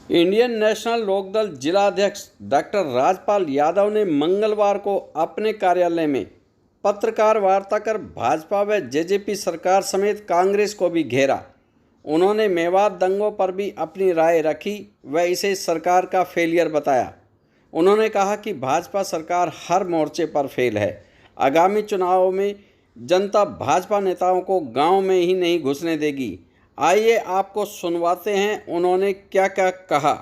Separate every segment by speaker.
Speaker 1: Indian national Lokdal जिलाध्यक्ष doctor Rajpal Yadav ने मंगलवार को अपने कार्यालय में पत्रकार वार्ता कर भाजपा व जेजेपी सरकार समेत कांग्रेस को भी घेरा। उन्होंने मेवात दंगों पर भी अपनी राय रखी व इसे सरकार का फेलियर बताया। उन्होंने कहा कि भाजपा सरकार हर मोर्चे पर फेल है। आगामी चुनावों में जनता भाजपा नेताओं को गांव में ही नहीं घुसने देगी। आइए आपको सुनवाते हैं उन्होंने क्या क्या कहा।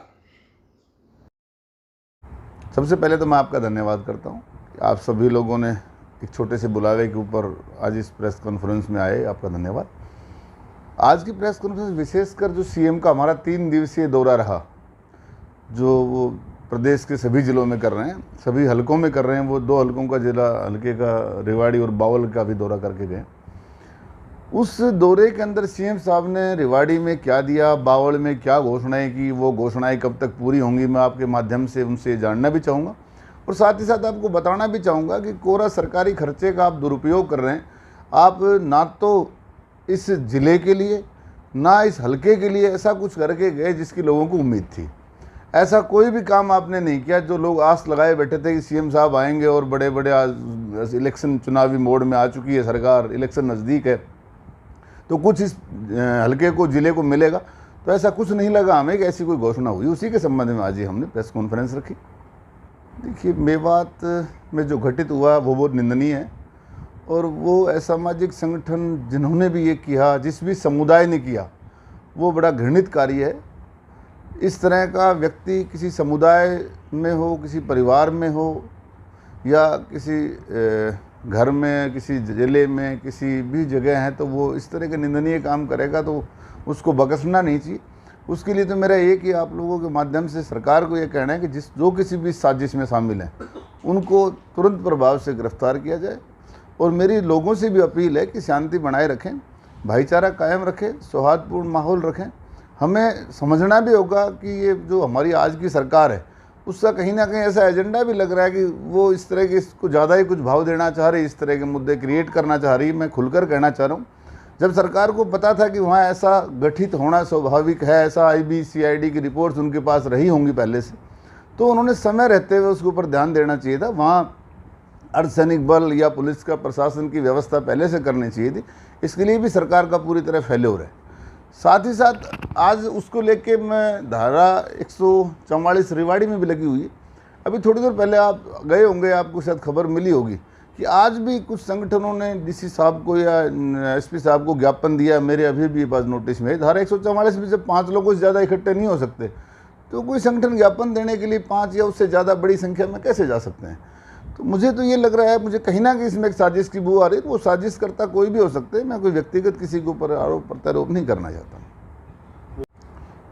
Speaker 2: सबसे पहले तो मैं आपका धन्यवाद करता हूं कि आप सभी लोगों ने एक छोटे से बुलावे के ऊपर आज इस प्रेस कॉन्फ्रेंस में आए। आपका धन्यवाद। आज की प्रेस कॉन्फ्रेंस विशेषकर जो सीएम का हमारा 3 दिवसीय दौरा रहा, जो वो प्रदेश के सभी जिलों में कर रहे हैं, सभी हलकों में कर रहे हैं। वो 2 हलकों का जिला हलके का रेवाड़ी और बावल का भी दौरा करके गए। उस दौरे के अंदर सीएम साहब ने रेवाड़ी में क्या दिया, बावल में क्या घोषणाएं की, वो घोषणाएं कब तक पूरी होंगी, मैं आपके माध्यम से उनसे जानना भी चाहूँगा। और साथ ही साथ आपको बताना भी चाहूँगा कि कोरा सरकारी खर्चे का आप दुरुपयोग कर रहे हैं। आप ना तो इस ज़िले के लिए ना इस हलके के लिए ऐसा कुछ करके गए जिसकी लोगों को उम्मीद थी। ऐसा कोई भी काम आपने नहीं किया जो लोग आस लगाए बैठे थे कि सीएम साहब आएंगे और बड़े बड़े आज इलेक्शन चुनावी मोड में आ चुकी है सरकार, इलेक्शन नज़दीक है तो कुछ इस हलके को ज़िले को मिलेगा। तो ऐसा कुछ नहीं लगा हमें कि ऐसी कोई घोषणा हुई। उसी के संबंध में आज ही हमने प्रेस कॉन्फ्रेंस रखी। देखिए, मेवात में जो घटित हुआ वो बहुत निंदनीय है और वो असामाजिक संगठन जिन्होंने भी ये किया, जिस भी समुदाय ने किया, वो बड़ा घृणित कार्य है। इस तरह का व्यक्ति किसी समुदाय में हो, किसी परिवार में हो या किसी घर में, किसी ज़िले में, किसी भी जगह है तो वो इस तरह के निंदनीय काम करेगा तो उसको बख्शना नहीं चाहिए। उसके लिए तो मेरा एक ही आप लोगों के माध्यम से सरकार को ये कहना है कि जो किसी भी साजिश में शामिल हैं उनको तुरंत प्रभाव से गिरफ्तार किया जाए। और मेरी लोगों से भी अपील है कि शांति बनाए रखें, भाईचारा कायम रखें, सौहार्दपूर्ण माहौल रखें। हमें समझना भी होगा कि ये जो हमारी आज की सरकार है उसका कहीं ना कहीं ऐसा एजेंडा भी लग रहा है कि वो इस तरह के इसको ज़्यादा ही कुछ भाव देना चाह रही, इस तरह के मुद्दे क्रिएट करना चाह रही। मैं खुलकर कहना चाह रहा हूँ, जब सरकार को पता था कि वहाँ ऐसा गठित होना स्वाभाविक है, ऐसा IB CID की रिपोर्ट्स उनके पास रही होंगी पहले से, तो उन्होंने समय रहते हुए उसके ऊपर ध्यान देना चाहिए था। वहाँ अर्धसैनिक बल या पुलिस का प्रशासन की व्यवस्था पहले से करनी चाहिए थी। इसके लिए भी सरकार का पूरी तरह फेल्योर है। साथ ही साथ आज उसको लेके मैं धारा 144 रेवाड़ी में भी लगी हुई है। अभी थोड़ी देर पहले आप गए होंगे, आपको शायद खबर मिली होगी कि आज भी कुछ संगठनों ने DC साहब को या SP साहब को ज्ञापन दिया। मेरे अभी भी पास नोटिस में धारा 144 में जब 5 लोगों से ज़्यादा इकट्ठे नहीं हो सकते तो कोई संगठन ज्ञापन देने के लिए 5 या उससे ज़्यादा बड़ी संख्या में कैसे जा सकते हैं। तो मुझे तो ये लग रहा है, मुझे कहीं ना कहीं इसमें एक साजिश की बू आ रही है। तो वो साजिश करता कोई भी हो सकते हैं। मैं कोई व्यक्तिगत किसी के ऊपर आरोप प्रत्यारोप नहीं करना चाहता हूँ।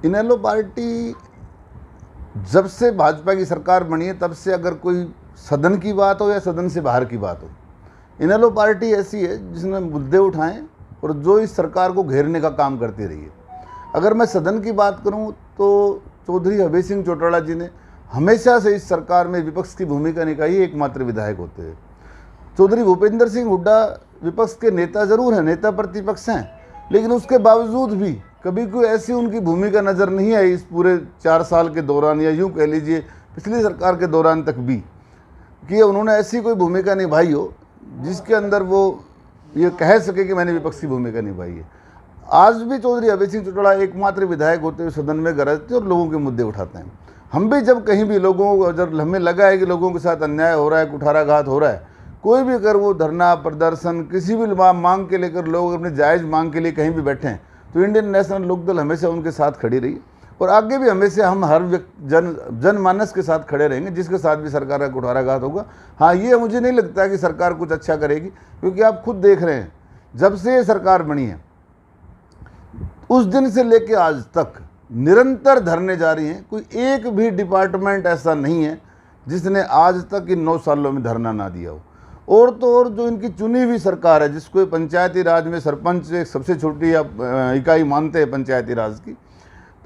Speaker 2: इनेलो पार्टी जब से भाजपा की सरकार बनी है तब से अगर कोई सदन की बात हो या सदन से बाहर की बात हो, इनेलो पार्टी ऐसी है जिसने मुद्दे उठाएं और जो इस सरकार को घेरने का काम करती रही है। अगर मैं सदन की बात करूँ तो चौधरी अभय सिंह चौटाला जी ने हमेशा से इस सरकार में विपक्ष की भूमिका निभाई। एकमात्र विधायक होते हैं। चौधरी भूपेंद्र सिंह हुड्डा विपक्ष के नेता जरूर हैं, नेता प्रतिपक्ष हैं, लेकिन उसके बावजूद भी कभी कोई ऐसी उनकी भूमिका नज़र नहीं आई इस पूरे 4 साल के दौरान, या यूँ कह लीजिए पिछली सरकार के दौरान तक भी, कि उन्होंने ऐसी कोई भूमिका निभाई हो जिसके अंदर वो ये कह सके कि मैंने विपक्ष की भूमिका निभाई है। आज भी चौधरी अभय सिंह चौटाला एकमात्र विधायक होते हुए सदन में गरजते और लोगों के मुद्दे उठाते हैं। हम भी जब कहीं भी लोगों को, जब हमें लगा है कि लोगों के साथ अन्याय हो रहा है, कुठाराघात हो रहा है, कोई भी अगर वो धरना प्रदर्शन किसी भी मांग के लेकर लोग अपने जायज़ मांग के लिए कहीं भी बैठे हैं तो इंडियन नेशनल लोकदल हमेशा उनके साथ खड़ी रही और आगे भी हमेशा हम हर जनमानस के साथ खड़े रहेंगे जिसके साथ भी सरकार का कुठाराघात होगा। हाँ, ये मुझे नहीं लगता कि सरकार कुछ अच्छा करेगी, क्योंकि आप खुद देख रहे हैं जब से ये सरकार बनी है उस दिन से लेकर आज तक निरंतर धरने जारी हैं। कोई एक भी डिपार्टमेंट ऐसा नहीं है जिसने आज तक इन 9 सालों में धरना ना दिया हो। और तो और जो इनकी चुनी हुई सरकार है, जिसको पंचायती राज में सरपंच एक सबसे छोटी इकाई मानते हैं पंचायती राज की,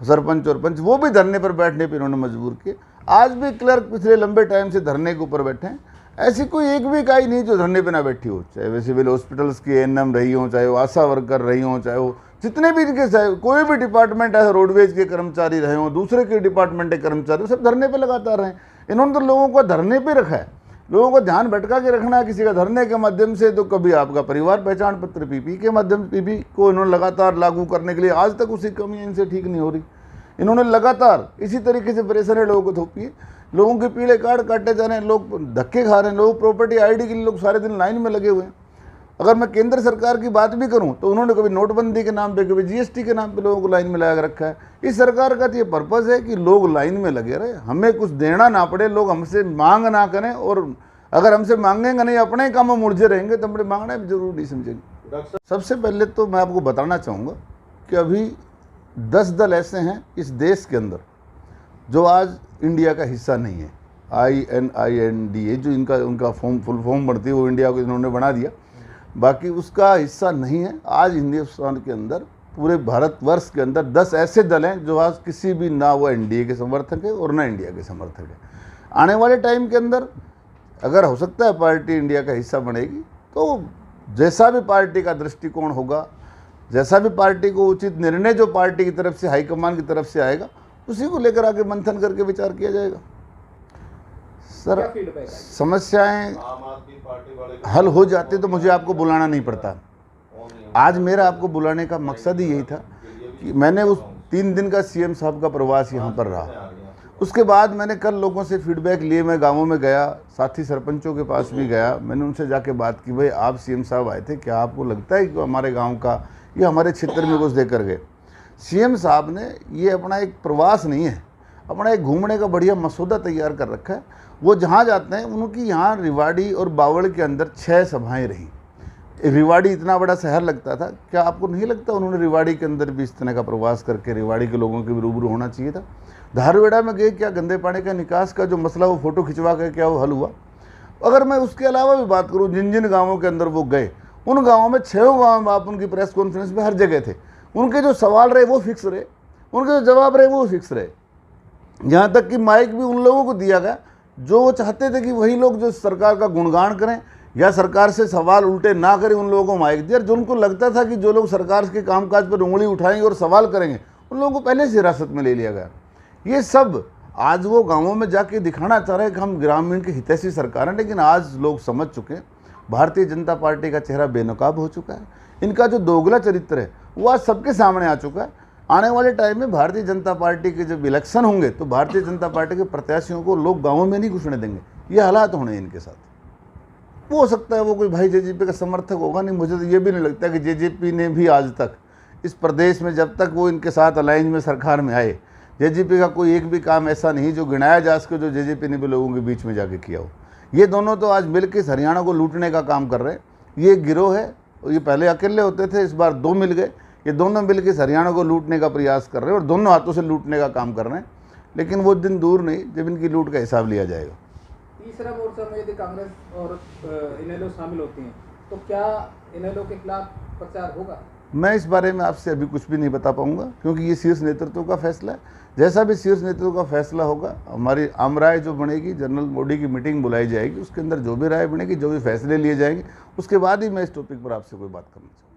Speaker 2: सरपंच और पंच, वो भी धरने पर बैठने पर इन्होंने मजबूर किए। आज भी क्लर्क पिछले लंबे टाइम से धरने के ऊपर बैठे हैं। ऐसी कोई एक भी इकाई नहीं जो धरने पर ना बैठी हो, चाहे वे सिविल हॉस्पिटल्स की ANM रही हो, चाहे वो आशा वर्कर रही हो, चाहे वो जितने भी इनके कोई भी डिपार्टमेंट है, रोडवेज के कर्मचारी रहे हों, दूसरे के डिपार्टमेंट के कर्मचारी, सब धरने पे लगातार रहे। इन्होंने तो लोगों को धरने पे रखा है, लोगों को ध्यान भटका के रखना है किसी का धरने के माध्यम से। तो कभी आपका परिवार पहचान पत्र पीपी के माध्यम से, पीपी को इन्होंने लगातार लागू करने के लिए आज तक उसकी कमी इनसे ठीक नहीं हो रही। इन्होंने लगातार इसी तरीके से परेशानी लोगों को थोपी है। लोगों के पीले कार्ड काटे जा रहे हैं, लोग धक्के खा रहे हैं, लोग प्रॉपर्टी आईडी के लिए लोग सारे दिन लाइन में लगे हुए हैं। अगर मैं केंद्र सरकार की बात भी करूं तो उन्होंने कभी नोटबंदी के नाम पे, कभी जीएसटी के नाम पे लोगों को लाइन में लगा रखा है। इस सरकार का तो ये पर्पज़ है कि लोग लाइन में लगे रहे, हमें कुछ देना ना पड़े, लोग हमसे मांग ना करें, और अगर हमसे मांगेंगे नहीं, अपने काम में मुलझे रहेंगे तो हमें मांगना भी जरूर नहीं समझेंगे। सबसे पहले तो मैं आपको बताना चाहूँगा कि अभी 10 दल ऐसे हैं इस देश के अंदर जो आज इंडिया का हिस्सा नहीं है। ININDA जो उनका फुल फॉर्म बढ़ती है, वो इंडिया को इन्होंने बना दिया, बाकी उसका हिस्सा नहीं है। आज हिंदुस्तान के अंदर, पूरे भारतवर्ष के अंदर 10 ऐसे दल हैं जो आज किसी भी, ना वो NDA के समर्थक है और ना इंडिया के समर्थक है। आने वाले टाइम के अंदर अगर हो सकता है पार्टी इंडिया का हिस्सा बनेगी, तो जैसा भी पार्टी का दृष्टिकोण होगा, जैसा भी पार्टी को उचित निर्णय जो पार्टी की तरफ से, हाईकमान की तरफ से आएगा, उसी को लेकर आगे मंथन करके विचार किया जाएगा। सर, समस्याएं हल हो जाती तो मुझे आपको बुलाना नहीं पड़ता। आज मेरा आपको बुलाने का मकसद ही यही था कि मैंने उस 3 दिन का CM साहब का प्रवास यहाँ पर रहा। उसके बाद मैंने कल लोगों से फीडबैक लिए, मैं गाँवों में गया, साथी सरपंचों के पास भी गया, मैंने उनसे जाके बात की, भाई आप CM साहब आए थे, क्या आपको लगता है कि हमारे गाँव का या हमारे क्षेत्र में कुछ देकर गए? CM साहब ने ये अपना एक प्रवास नहीं है, अपना एक घूमने का बढ़िया मसौदा तैयार कर रखा है। वो जहाँ जाते हैं, उनकी यहाँ रिवाड़ी और बावड़ के अंदर 6 सभाएं रही। रिवाड़ी इतना बड़ा शहर लगता था, क्या आपको नहीं लगता उन्होंने रिवाड़ी के अंदर भी इस तरह का प्रवास करके रिवाड़ी के लोगों के भी रूबरू होना चाहिए था? धारवेड़ा में गए, क्या गंदे पानी का निकास का जो मसला वो फ़ोटो खिंचवा कर क्या वो हल हुआ? अगर मैं उसके अलावा भी बात करूँ, जिन जिन गाँवों के अंदर वो गए, उन गाँवों में 6 गाँव में आप उनकी प्रेस कॉन्फ्रेंस में हर जगह थे। उनके जो सवाल रहे वो फिक्स रहे, उनके जो जवाब रहे वो फिक्स रहे। यहाँ तक कि माइक भी उन लोगों को दिया गया जो वो चाहते थे कि वही लोग जो सरकार का गुणगान करें या सरकार से सवाल उल्टे ना करें, उन लोगों को माइक दिया। जो उनको लगता था कि जो लोग सरकार के कामकाज पर उंगली उठाएंगे और सवाल करेंगे, उन लोगों को पहले से हिरासत में ले लिया गया। ये सब आज वो गाँवों में जाके दिखाना चाह रहे हैं कि हम ग्रामीण की हितैषी सरकार हैं, लेकिन आज लोग समझ चुके हैं भारतीय जनता पार्टी का चेहरा बेनकाब हो चुका है। इनका जो दोगला चरित्र है वो आज सबके सामने आ चुका है। आने वाले टाइम में भारतीय जनता पार्टी के जब इलेक्शन होंगे तो भारतीय जनता पार्टी के प्रत्याशियों को लोग गाँवों में नहीं घुसने देंगे। ये हालात होने इनके साथ। वो हो सकता है वो कोई भाई JJP का समर्थक होगा नहीं, मुझे तो ये भी नहीं लगता कि JJP ने भी आज तक इस प्रदेश में, जब तक वो इनके साथ अलायंस में सरकार में आए, JJP का कोई एक भी काम ऐसा नहीं जो गिनाया जा सके जो JJP ने भी लोगों के बीच में जाके किया हो। ये दोनों तो आज मिल के हरियाणा को लूटने का काम कर रहे हैं। ये एक गिरोह है, ये पहले अकेले होते थे, इस बार 2 मिल गए। ये दोनों मिल के हरियाणा को लूटने का प्रयास कर रहे हैं और दोनों हाथों से लूटने का काम कर रहे हैं। लेकिन वो दिन दूर नहीं जब इनकी लूट का हिसाब लिया जाएगा।
Speaker 3: तीसरा मोर्चा में यदि कांग्रेस और इनेलो शामिल होती हैं तो क्या इनेलो के खिलाफ प्रचार होगा?
Speaker 2: मैं इस बारे में आपसे अभी कुछ भी नहीं बता पाऊंगा, क्योंकि ये शीर्ष नेतृत्व का फैसला है। जैसा भी शीर्ष नेतृत्व का फैसला होगा, हमारी आम राय जो बनेगी, जनरल बॉडी की मीटिंग बुलाई जाएगी, उसके अंदर जो भी राय बनेगी, जो भी फैसले लिए जाएंगे, उसके बाद ही मैं इस टॉपिक पर आपसे कोई बात करना चाहूँगा।